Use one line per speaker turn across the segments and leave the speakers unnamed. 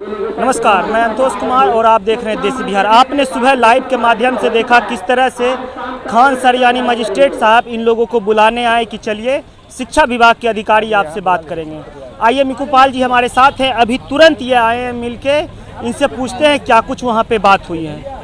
नमस्कार, मैं अंतोष कुमार और आप देख रहे हैं देसी बिहार। आपने सुबह लाइव के माध्यम से देखा किस तरह से खान सर यानी मजिस्ट्रेट साहब इन लोगों को बुलाने आए कि चलिए शिक्षा विभाग के अधिकारी आपसे बात करेंगे। आइए मिकुपाल जी हमारे साथ हैं, अभी तुरंत ये आए हैं, मिलके इनसे पूछते हैं क्या कुछ वहाँ पे बात हुई है।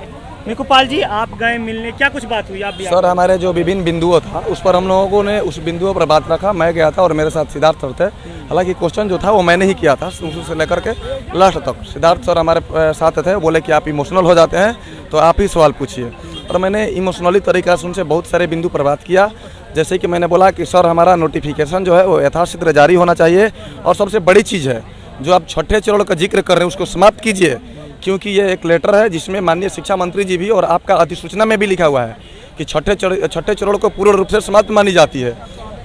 मिकुपाल जी आप गए मिलने, क्या कुछ बात हुई आप भी?
सर हमारे जो विभिन्न बिंदुओं था उस पर हम लोगों ने उस बिंदुओं पर बात रखा। मैं गया था और मेरे साथ सिद्धार्थ सर थे। हालांकि क्वेश्चन जो था वो मैंने ही किया था शुरू से लेकर के लास्ट तक। सिद्धार्थ सर हमारे साथ थे, बोले कि आप इमोशनल हो जाते हैं तो आप ही सवाल पूछिए। और मैंने इमोशनली तरीका से उनसे बहुत सारे बिंदु पर बात किया। जैसे कि मैंने बोला कि सर हमारा नोटिफिकेशन जो है वो यथाशीघ्र जारी होना चाहिए, और सबसे बड़ी चीज़ है जो आप छठे चरण का जिक्र कर रहे हैं उसको समाप्त कीजिए, क्योंकि ये एक लेटर है जिसमें माननीय शिक्षा मंत्री जी भी और आपका अधिसूचना में भी लिखा हुआ है कि छठे चरण को पूर्ण रूप से समाप्त मानी जाती है।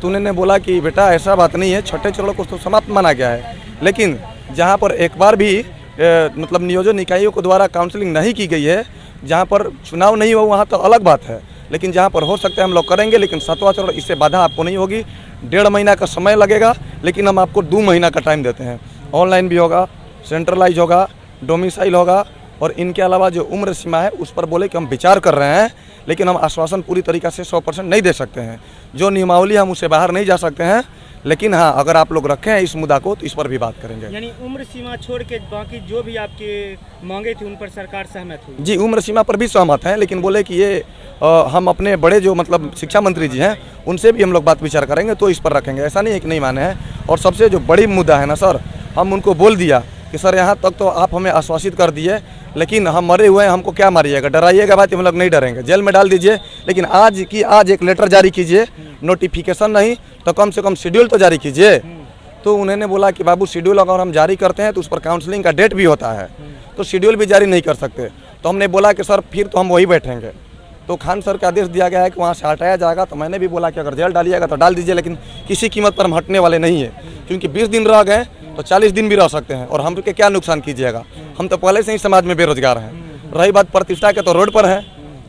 तो उन्होंने बोला कि बेटा ऐसा बात नहीं है, छठे चरण को तो समाप्त माना गया है, लेकिन जहाँ पर एक बार भी मतलब नियोजन इकाइयों को द्वारा काउंसलिंग नहीं की गई है, जहाँ पर चुनाव नहीं हो वहाँ तो अलग बात है, लेकिन जहाँ पर हो सकता है हम लोग करेंगे। लेकिन 7वां चरण इससे बाधा आपको नहीं होगी। 1.5 महीना का समय लगेगा, लेकिन हम आपको 2 महीना का टाइम देते हैं। ऑनलाइन भी होगा, सेंट्रलाइज होगा, डोमिसाइल होगा, और इनके अलावा जो उम्र सीमा है उस पर बोले कि हम विचार कर रहे हैं, लेकिन हम आश्वासन पूरी तरीक़ा से 100% नहीं दे सकते हैं। जो नियमावली हम उससे बाहर नहीं जा सकते हैं, लेकिन हाँ अगर आप लोग रखे हैं इस मुद्दा को तो इस पर भी बात करेंगे।
यानी उम्र सीमा छोड़ के बाकी जो भी आपके मांगे थी उन पर सरकार सहमत हुई?
जी, उम्र सीमा पर भी सहमत हैं, लेकिन बोले कि ये हम अपने बड़े जो मतलब शिक्षा मंत्री जी हैं उनसे भी हम लोग बात विचार करेंगे तो इस पर रखेंगे। ऐसा नहीं है कि नहीं माने हैं। और सबसे जो बड़ी मुद्दा है ना सर, हम उनको बोल दिया कि सर यहाँ तक तो आप हमें आश्वासित कर दिए, लेकिन हम मरे हुए हैं, हमको क्या मारिएगा, डराइएगा बात, हम लोग नहीं डरेंगे, जेल में डाल दीजिए, लेकिन आज एक लेटर जारी कीजिए, नोटिफिकेशन नहीं तो कम से कम शेड्यूल तो जारी कीजिए। तो उन्होंने बोला कि बाबू शेड्यूल अगर हम जारी करते हैं तो उस पर काउंसलिंग का डेट भी होता है, तो शेड्यूल भी जारी नहीं कर सकते। तो हमने बोला कि सर फिर तो हम वही बैठेंगे। तो खान सर का आदेश दिया गया है कि वहाँ से हटाया जाएगा। तो मैंने भी बोला कि अगर जेल डालिएगा तो डाल दीजिए, लेकिन किसी कीमत पर हम हटने वाले नहीं है, क्योंकि 20 दिन रह गए तो 40 दिन भी रह सकते हैं, और हम के क्या नुकसान कीजिएगा। हम तो पहले से ही समाज में बेरोजगार हैं। रही बात प्रतिष्ठा के, तो रोड पर हैं,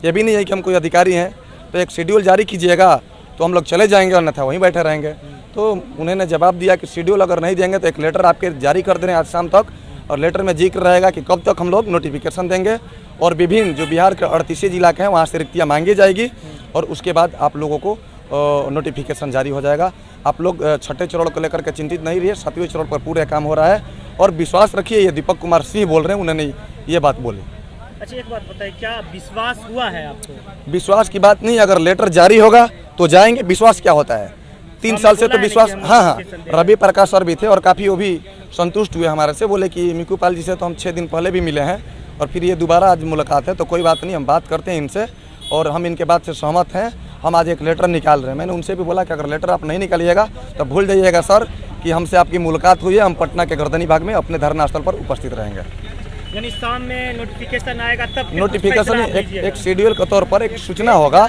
ये भी नहीं है कि हम कोई अधिकारी हैं। तो एक शेड्यूल जारी कीजिएगा तो हम लोग चले जाएंगे, अन्यथा वहीं बैठे रहेंगे। तो उन्होंने जवाब दिया कि शेड्यूल अगर नहीं देंगे तो एक लेटर आपके जारी कर दें आज शाम तक, और लेटर में जिक्र रहेगा कि कब तक हम लोग नोटिफिकेशन देंगे, और विभिन्न जो बिहार के 38 जिला के हैं वहाँ से रिक्तियाँ मांगी जाएगी, और उसके बाद आप लोगों को नोटिफिकेशन जारी हो जाएगा। आप लोग छठे चरण को लेकर के चिंतित नहीं रहिए, 7वें चरण पर पूरे काम हो रहा है, और विश्वास रखिए। ये दीपक कुमार सिंह बोल रहे हैं, उन्होंने ये बात बोली।
अच्छा एक बात बताइए, क्या विश्वास हुआ है आपको?
विश्वास की बात नहीं, अगर लेटर जारी होगा तो जाएंगे। विश्वास क्या होता है, 3 साल से तो विश्वास। हाँ, रवि प्रकाश सर भी थे और काफ़ी वो भी संतुष्ट हुए हमारे से, बोले कि मिकुपाल जी से तो हम 6 दिन पहले भी मिले हैं, और फिर ये दोबारा आज मुलाकात है, तो कोई बात नहीं, हम बात करते हैं इनसे, और हम इनके बात से सहमत हैं। हम आज एक लेटर निकाल रहे हैं। मैंने उनसे भी बोला कि अगर लेटर आप नहीं निकालिएगा तो भूल जाइएगा सर कि हमसे आपकी मुलाकात हुई है। हम पटना के गर्दनी भाग में अपने धरना स्थल पर उपस्थित रहेंगे।
यानी शाम में नोटिफिकेशन आएगा तब
नोटिफिकेशन एक शेड्यूल के तौर पर एक सूचना होगा,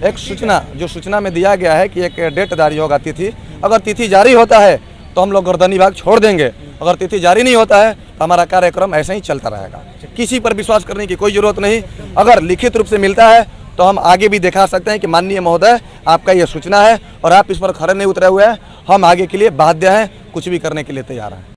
एक सूचना जो सूचना में दिया गया है कि एक डेट जारी होगा, तिथि। अगर तिथि जारी होता है तो हम लोग गर्दनी भाग छोड़ देंगे, अगर तिथि जारी नहीं होता है तो हमारा कार्यक्रम ऐसे ही चलता रहेगा। किसी पर विश्वास करने की कोई जरूरत नहीं। अगर लिखित रूप से मिलता है तो हम आगे भी दिखा सकते हैं कि माननीय महोदय आपका ये सूचना है और आप इस पर खरे नहीं उतरे हुए हैं, हम आगे के लिए बाध्य हैं, कुछ भी करने के लिए तैयार हैं।